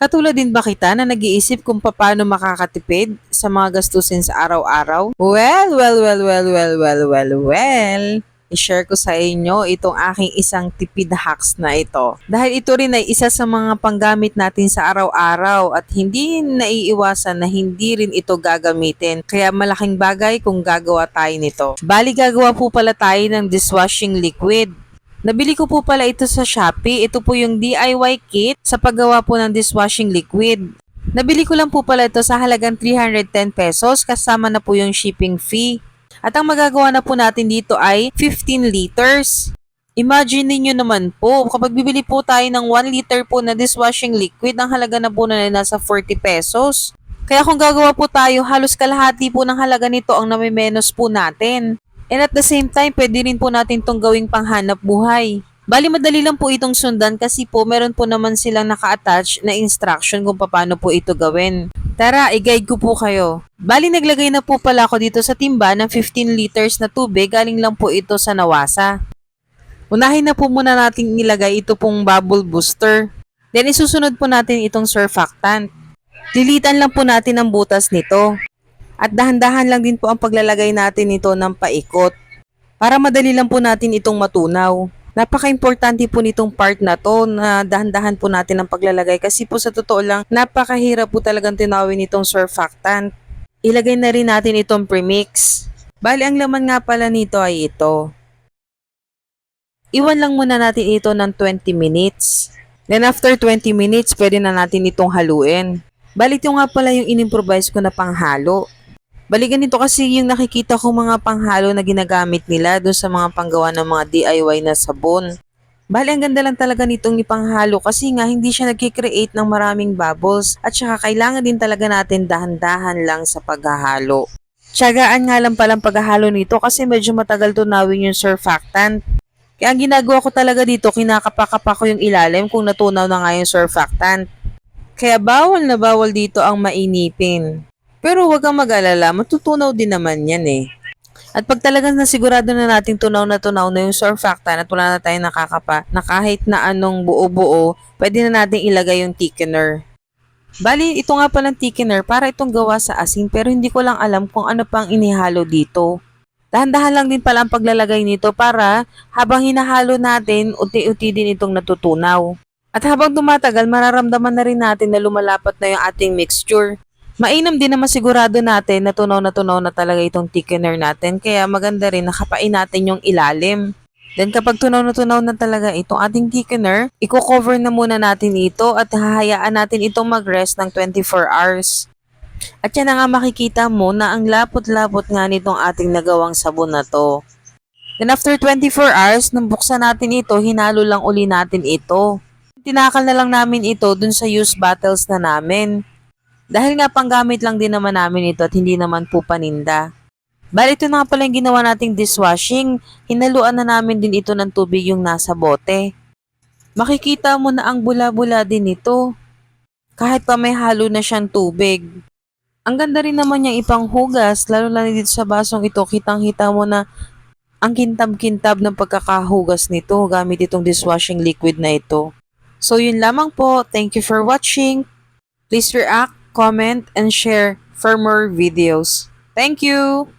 Katulad din ba kita na nag-iisip kung paano makakatipid sa mga gastusin sa araw-araw? Well. I-share ko sa inyo itong aking isang tipid hacks na ito. Dahil ito rin ay isa sa mga panggamit natin sa araw-araw at hindi naiiwasan na hindi rin ito gagamitin. Kaya malaking bagay kung gagawa tayo nito. Bali gagawa po pala tayo ng dishwashing liquid. Nabili ko po pala ito sa Shopee. Ito po yung DIY kit sa paggawa po ng dishwashing liquid. Nabili ko lang po pala ito sa halagang 310 pesos kasama na po yung shipping fee. At ang magagawa na po natin dito ay 15 liters. Imagine niyo naman po, kapag bibili po tayo ng 1 liter po na dishwashing liquid, ang halaga na po na nasa 40 pesos. Kaya kung gagawa po tayo, halos kalahati po ng halaga nito ang namimenos po natin. And at the same time, pwede rin po natin itong gawing panghanap buhay. Bali madali lang po itong sundan kasi po meron po naman silang naka-attach na instruction kung paano po ito gawin. Tara, i-guide ko po kayo. Bali naglagay na po pala ako dito sa timba ng 15 liters na tubig, galing lang po ito sa Nawasa. Unahin na po muna natin ilagay ito pong bubble booster. Then isusunod po natin itong surfactant. Lilitan lang po natin ang butas nito. At dahan-dahan lang din po ang paglalagay natin nito ng paikot. Para madali lang po natin itong matunaw. Napaka-importante po nitong part na to na dahan-dahan po natin ang paglalagay kasi po sa totoo lang napakahirap po talagang tinawin itong surfactant. Ilagay na rin natin itong premix. Bali ang laman nga pala nito ay ito. Iwan lang muna natin ito ng 20 minutes. Then after 20 minutes, pwede na natin itong haluin. Bali ito nga pala yung in-improvise ko na panghalo. Bali ganito kasi yung nakikita ko mga panghalo na ginagamit nila doon sa mga panggawa ng mga DIY na sabon. Bali ang ganda lang talaga nitong ipanghalo kasi nga hindi siya nagkikreate ng maraming bubbles at saka kailangan din talaga natin dahan-dahan lang sa paghahalo. Tiyagaan nga lang palang paghahalo nito kasi medyo matagal tunawin yung surfactant. Kaya ang ginagawa ko talaga dito, kinakapa-kapa ko yung ilalim kung natunaw na nga yung surfactant. Kaya bawal na bawal dito ang mainipin. Pero huwag kang mag-alala, matutunaw din naman yan eh. At pag talagang nasigurado na natin tunaw na yung surfactant at wala na tayong nakakapa na kahit na anong buo-buo, pwede na natin ilagay yung thickener. Bali, ito nga palang thickener para itong gawa sa asin pero hindi ko lang alam kung ano pang inihalo dito. Dahan-dahan lang din pala ang paglalagay nito para habang hinahalo natin, unti-unti din itong natutunaw. At habang tumatagal, mararamdaman na rin natin na lumalapat na yung ating mixture. Mainam din na masigurado natin na tunaw na talaga itong thickener natin kaya maganda rin nakapain natin yung ilalim. Then kapag tunaw na talaga itong ating thickener, i-cover na muna natin ito at hahayaan natin itong mag-rest ng 24 hours. At yan na nga makikita mo na ang lapot-lapot nga nitong ating nagawang sabon na to. Then after 24 hours, nung buksan natin ito, hinalo lang uli natin ito. Tinakal na lang namin ito dun sa used bottles na namin. Dahil nga panggamit lang din naman namin ito at hindi naman po paninda. Bali ito na nga pala yung ginawa nating dishwashing, hinaluan na namin din ito ng tubig yung nasa bote. Makikita mo na ang bula-bula din ito, kahit pa may halo na siyang tubig. Ang ganda rin naman niyang ipanghugas, lalo na dito sa basong ito, kitang-kita mo na ang kintab-kintab ng pagkakahugas nito gamit itong dishwashing liquid na ito. So yun lamang po, thank you for watching. Please react, comment, and share for more videos. Thank you!